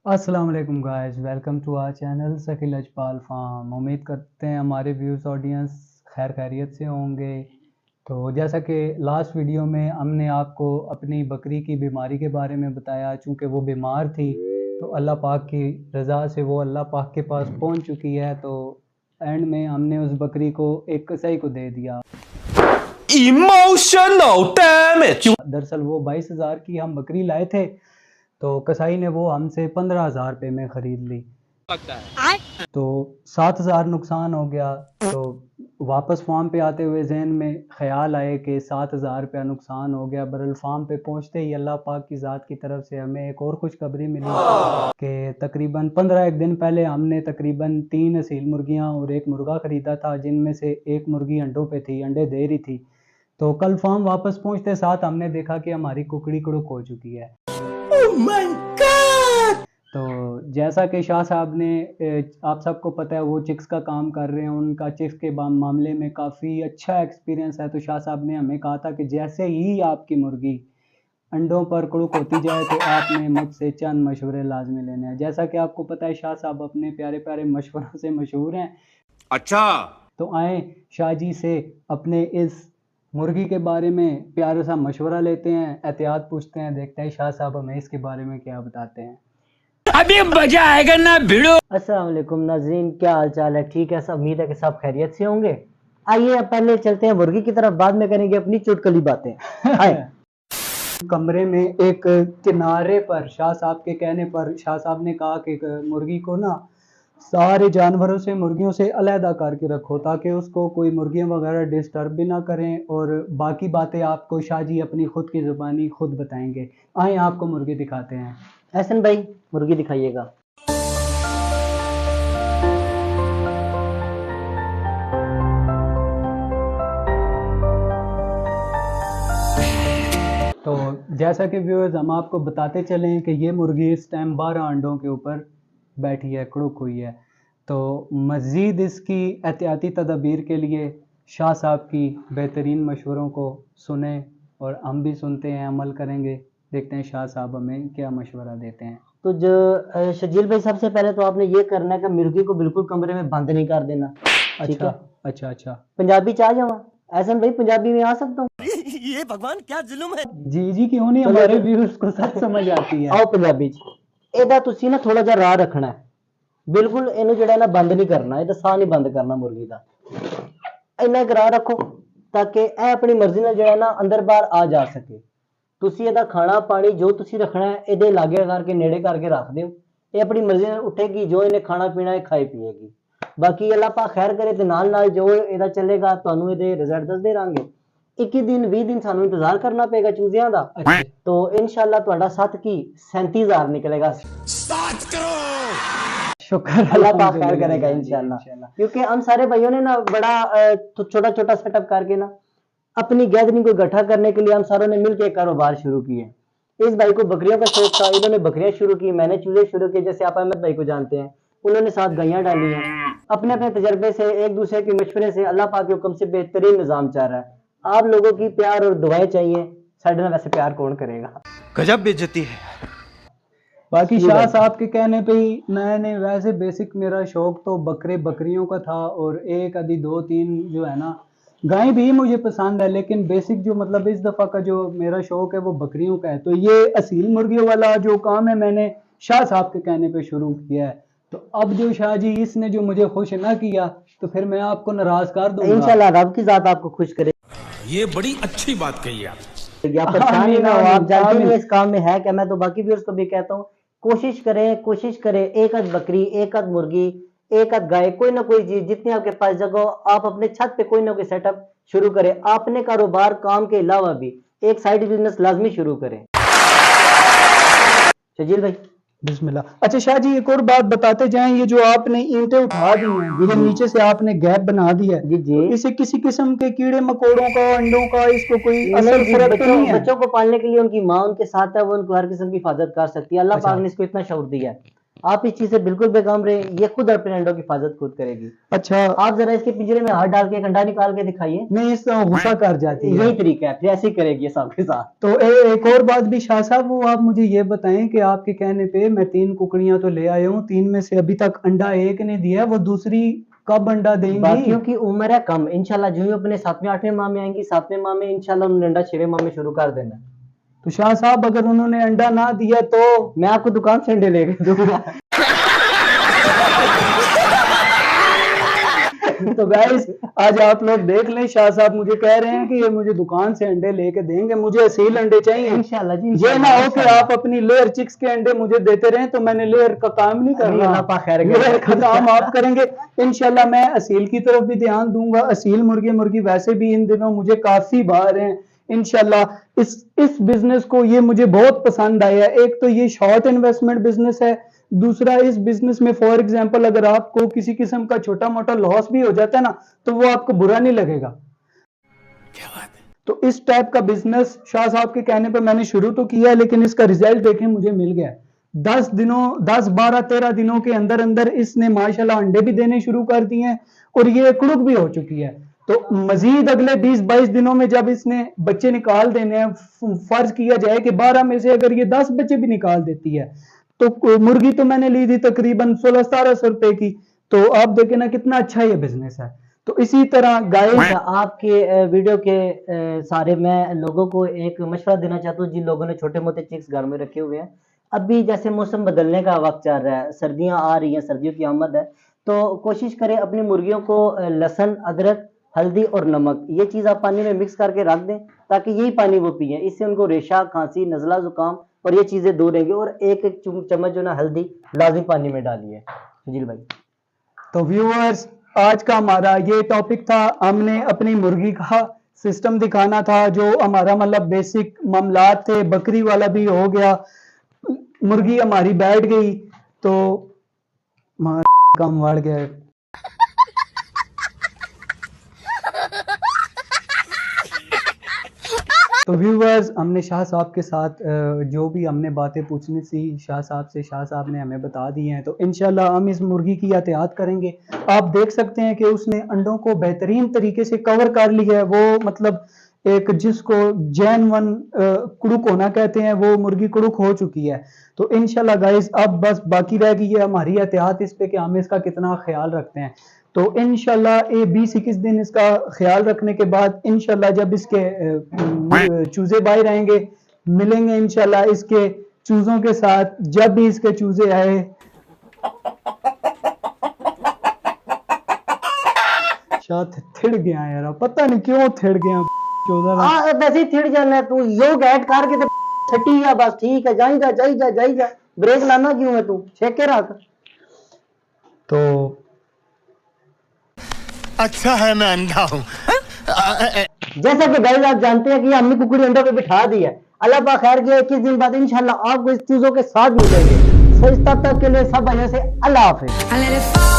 अस्सलाम वालेकुम guys, welcome to our channel Shakeel Ajpal farm. उम्मीद करते हैं हमारे व्यूज़ ऑडियंस खैर खैरियत से होंगे। तो जैसा कि लास्ट वीडियो में हमने आपको अपनी बकरी की बीमारी के बारे में बताया, चूँकि वो बीमार थी तो अल्लाह पाक की रज़ा से वो अल्लाह पाक के पास पहुंच चुकी है। तो एंड में हमने उस बकरी को एक कसाई को दे दिया। Emotional damage. दरअसल वो 22,000 की हम बकरी लाए थे, तो कसाई ने वो हमसे 15,000 रुपये में ख़रीद ली। तो 7,000 नुकसान हो गया। तो वापस फार्म पे आते हुए जहन में ख्याल आए कि 7,000 रुपया नुकसान हो गया। बरल फार्म पे पहुंचते ही अल्लाह पाक की ज़ात की तरफ से हमें एक और खुशखबरी मिली कि तकरीबन 15 एक दिन पहले हमने तकरीबन 3 असील मुर्गियां और एक मुर्गा ख़रीदा था, जिनमें से एक मुर्गी अंडों पे थी, अंडे दे रही थी। तो कल फार्म वापस पहुंचते साथ हमने देखा कि हमारी कुकड़ी कुड़ुक हो चुकी है। Oh my God! तो जैसा कि शाह साहब ने आप सबको पता है वो चिक्स का काम कर रहे हैं, उनका चिक्स के मामले में काफ़ी अच्छा एक्सपीरियंस है। तो शाह साहब ने हमें कहा था कि जैसे ही आपकी मुर्गी अंडों पर कुड़ुक होती जाए तो आपने मुझसे चंद मशवरे लाजमी लेने हैं। जैसा कि आपको पता है शाह साहब अपने प्यारे प्यारे मशवरों से मशहूर हैं। अच्छा, तो आए शाह जी से अपने इस मुर्गी के बारे में प्यारा सा मशवरा लेते हैं, एहतियात पूछते हैं, देखते हैं शाह साहब हमें इसके बारे में क्या बताते हैं। अभी मजा आएगा ना भिड़ो। अस्सलाम वालेकुम नाज़रीन, क्या हाल चाल है? ठीक है, सब उम्मीद है कि सब खैरियत से होंगे। आइए अब पहले चलते हैं मुर्गी की तरफ, बाद में करेंगे अपनी चुटकुली बातें। आए। कमरे में एक किनारे पर शाह साहब के कहने पर शाह साहब ने कहा कि मुर्गी को ना सारे जानवरों से मुर्गियों से अलहदा करके रखो, ताकि उसको कोई मुर्गियां वगैरह डिस्टर्ब भी ना करें। और बाकी बातें आपको शाह जी अपनी खुद की ज़ुबानी खुद बताएंगे। आए आपको मुर्गी दिखाते हैं। एहसन भाई, मुर्गी दिखाइएगा। तो जैसा कि व्यूअर्स हम आपको बताते चलें कि ये मुर्गी इस टाइम 12 अंडों के ऊपर बैठी है, कुड़ुक हुई है। तो मज़ीद इसकी एहतियाती तदाबीर के लिए शाह साहब की बेहतरीन मशवरों को सुने और हम भी सुनते हैं, अमल करेंगे। देखते हैं शाह साहब हमें क्या मशवरा देते हैं। तो जो शजील भाई, सबसे पहले तो आपने ये करना है कि मुर्गी को बिल्कुल कमरे में बंद नहीं कर देना। ठीक अच्छा है? अच्छा अच्छा। पंजाबी चाह जावा। एहसन भाई, पंजाबी में आ सकता हूँ? ये भगवान क्या जुल्म है। जी जी, क्यों नहीं, चलो हमारे जी। व्यूअर्स को सब समझ आती है। आओ पंजाबी च एदा तुसी ना थोड़ा जा राह रखना है। बिल्कुल इन्हें जड़ा ना बंद नहीं करना, ਇਹਦਾ ਸਾਹ नहीं बंद करना मुर्गी का। ਇੰਨਾ ਕਰਾ ਰੱਖੋ ताकि ਇਹ ਆਪਣੀ ਮਰਜ਼ੀ ਨਾਲ ਜਿਹੜਾ ਨਾ ਅੰਦਰ ਬਾਹਰ ਆ ਜਾ ਸਕੇ। ਤੁਸੀਂ ਇਹਦਾ ਖਾਣਾ ਪਾਣੀ ਜੋ ਤੁਸੀਂ ਰੱਖਣਾ ਹੈ ਇਹਦੇ ਲਾਗੇ ਕਰਕੇ ਨੇੜੇ ਕਰਕੇ ਰੱਖ ਦਿਓ। ਇਹ ਆਪਣੀ ਮਰਜ਼ੀ ਨਾਲ ਉੱਠੇਗੀ, ਜੋ ਇਹਨੇ ਖਾਣਾ ਪੀਣਾ ਹੈ ਖਾਈ ਪੀਏਗੀ। ਬਾਕੀ ਅੱਲਾਹ ਪਾਕ ਖੈਰ ਕਰੇ ਤੇ ਨਾਲ ਨਾਲ ਜੋ ਇਹਦਾ ਚੱਲੇਗਾ ਤੁਹਾਨੂੰ ਇਹਦੇ ਰਿਜ਼ਲਟ ਦੱਸਦੇ ਰਹਾਂਗੇ। 21 दिन 20 दिन ਸਾਨੂੰ इंतजार करना पेगा चूजियां दा। अच्छा। तो इंशाल्लाह ਤੁਹਾਡਾ 7 की 37,000 निकलेगा। स्टार्ट करो। शुक्र अल्लाह पाक खैर करेगा अल्हम्दुलिल्लाह जी, इंशाल्लाह। क्योंकि हम सारे भाइयों ने ना बड़ा छोटा छोटा सेटअप करके ना अपनी गैदरिंग को इकट्ठा करने के लिए हम सारों ने मिलकर एक कारोबार शुरू किए। इस भाई को बकरियों का शौक था, इन्होंने बकरियां शुरू की, मैंने चूजे शुरू किए। जैसे आप अहमद भाई को जानते हैं, उन्होंने 7 गायें डाली हैं। अपने अपने तजर्बे से, एक दूसरे के मशवरे से अल्लाह पाक के हुक्म से बेहतरीन निज़ाम चल रहा है। आप लोगों की प्यार और दुआएं चाहिए। साढ़े ना वैसे प्यार कौन करेगा? गजब बेइज्जती है। बाकी शाह साहब के कहने पे ही मैंने, वैसे बेसिक मेरा शौक तो बकरियों का था, और एक आधी 2-3 जो है ना गाय भी मुझे पसंद है, लेकिन बेसिक जो मतलब इस दफ़ा का जो मेरा शौक है वो बकरियों का है। तो ये असील मुर्गियों वाला जो काम है मैंने शाह साहब के कहने पे शुरू किया है। तो अब जो शाह जी इसने जो मुझे खुश ना किया तो फिर मैं आपको नाराज कर दूंगा। इंशाल्लाह रब की जात आपको खुश करे। ये बड़ी अच्छी बात कही आप। आप परेशान ही ना हो, आप जानते आमीन। नहीं इस काम में है क्या। मैं तो बाकी व्यूअर्स को भी कहता हूँ, कोशिश करें एक आध बकरी, एक आध मुर्गी, एक आध गाय, कोई ना कोई चीज जितनी आपके पास जगह हो, आप अपने छत पे कोई ना कोई सेटअप शुरू करें। आपने कारोबार काम के अलावा भी एक साइड बिजनेस लाजमी शुरू करें। शजील भाई बिस्मिल्लाह। अच्छा शाह जी, एक और बात बताते जाएं, ये जो आपने ईंटें उठा दी हैं, ये नीचे से आपने गैप बना दी है, जी जी। तो इसे किसी किस्म के कीड़े मकोड़ों का, अंडों का, इसको कोई असर नहीं जी, फर्क तो नहीं है? बच्चों को पालने के लिए उनकी माँ उनके साथ है, वो उनको हर किस्म की हिफाजत कर सकती है। अल्लाह अच्छा। पाक ने इसको इतना शौक दिया है। आप इस चीज से बिल्कुल बेकाम रहे, ये खुद अपने अंडों की हिफाजत खुद करेगी। अच्छा, आप जरा इसके पिंजरे में हाथ डाल के एक अंडा निकाल के दिखाइए। नहीं, इस गुस्सा कर जाती है। यही तरीका है, फिर ऐसे ही करेगी सबके साथ। तो एक और बात भी शाह साहब, वो आप मुझे ये बताएं कि आपके कहने पे मैं 3 कुकड़ियां तो ले आया हूँ, 3 में से अभी तक अंडा एक ने दिया, वो दूसरी कब अंडा देंगी? बाकियों की उम्र है कम, इंशाल्लाह जो ही अपने 7वें 8वें माह में आएंगी, 7वें माह में इंशाल्लाह उन्होंने अंडा 6वें माह में शुरू कर देना। तो शाह साहब अगर उन्होंने अंडा ना दिया तो मैं आपको दुकान से अंडे लेके दूंगा। तो गाइस आज आप लोग देख लें, शाह साहब मुझे कह रहे हैं कि ये मुझे दुकान से अंडे लेके देंगे, मुझे असील अंडे चाहिए इंशाल्लाह जी। ये ना हो कि आप अपनी लेयर चिक्स के अंडे मुझे देते रहें तो मैंने लेयर का काम नहीं करना, लेयर का काम आप करेंगे। इंशाल्लाह मैं असील की तरफ भी ध्यान दूंगा। असील मुर्गी वैसे भी इन दिनों मुझे काफी बाहर हैं। इंशाल्लाह इस बिजनेस को ये मुझे बहुत पसंद आया। एक तो ये शॉर्ट इन्वेस्टमेंट बिजनेस है, दूसरा इस बिजनेस में फॉर एग्जांपल अगर आपको किसी किस्म का छोटा मोटा लॉस भी हो जाता है ना तो वो आपको बुरा नहीं लगेगा। क्या बात है। तो इस टाइप का बिजनेस शाह साहब के कहने पे मैंने शुरू तो किया है, लेकिन इसका रिजल्ट देखें मुझे मिल गया। 10 12 13 दिनों के अंदर अंदर इसने माशाल्लाह अंडे भी देने शुरू कर दिए हैं और ये कुड़ुक भी हो चुकी है। तो मजीद अगले 20-22 दिनों में जब इसने बच्चे निकाल देने हैं, फर्ज किया जाए कि 12 में से अगर ये 10 बच्चे भी निकाल देती है तो मुर्गी तो मैंने ली थी तकरीबन 1600-1700 रुपए की। तो आप देखें ना कितना अच्छा ये बिजनेस है। तो इसी तरह गाय आपके वीडियो के सारे मैं लोगों को एक मशवरा देना चाहता हूँ, जिन लोगों ने छोटे मोटे चिक्स घर में रखे हुए हैं। अभी जैसे मौसम बदलने का वक्त चल रहा है, सर्दियां आ रही हैं, सर्दियों की आमद है, तो कोशिश करें अपनी मुर्गियों को लहसुन, अदरक, हल्दी और नमक ये चीज आप पानी में मिक्स करके रख दें ताकि यही पानी वो पिए। इससे उनको रेशा, खांसी, नजला, जुकाम और ये चीजें दूर रहेंगी। और एक एक चम्मच जो ना हल्दी लाजिम पानी में डालिए। जी भाई, तो व्यूअर्स आज का हमारा ये टॉपिक था, हमने अपनी मुर्गी का सिस्टम दिखाना था, जो हमारा मतलब बेसिक मामलात थे। बकरी वाला भी हो गया, मुर्गी हमारी बैठ गई तो कम बढ़ गया। तो व्यूवर्स हमने शाह साहब के साथ जो भी हमने बातें पूछनी थी शाह साहब से, शाह साहब ने हमें बता दी हैं। तो इंशाल्लाह हम इस मुर्गी की एहतियात करेंगे। आप देख सकते हैं कि उसने अंडों को बेहतरीन तरीके से कवर कर लिया है। वो मतलब एक जिसको जैन कुड़ुक होना कहते हैं, वो मुर्गी कुड़ुक हो चुकी है। तो इंशाल्लाह गाइस अब बस बाकी रह गई है हमारी एहतियात इस पे कि हम इसका कितना ख्याल रखते हैं। तो इंशाल्लाह 20-21 दिन इसका ख्याल रखने के बाद इंशाल्लाह जब इसके चूजे बाहर आएंगे, मिलेंगे इंशाल्लाह इसके चूजों के साथ। जब भी इसके चूजे आए शायद थिड़ गया यार, पता नहीं क्यों थिड़ गया। वैसे ही थिड़ जाना है तू, योग ऐड करके तो छटी या बस ठीक है, जाई जा ब्रेक लाना क्यों है तू, छेक के रख। तो अच्छा है मैं अंधा हूँ। जैसा कि गाइस आप जानते हैं कि हमने कुकड़ी अंडों पे बिठा दी है। अल्लाह पाक खैर किया 21 दिन बाद इंशाल्लाह आपको इस चीजों के साथ मिलेंगे। सही तब तक के लिए सब भाइयों से अल्लाह हाफिज।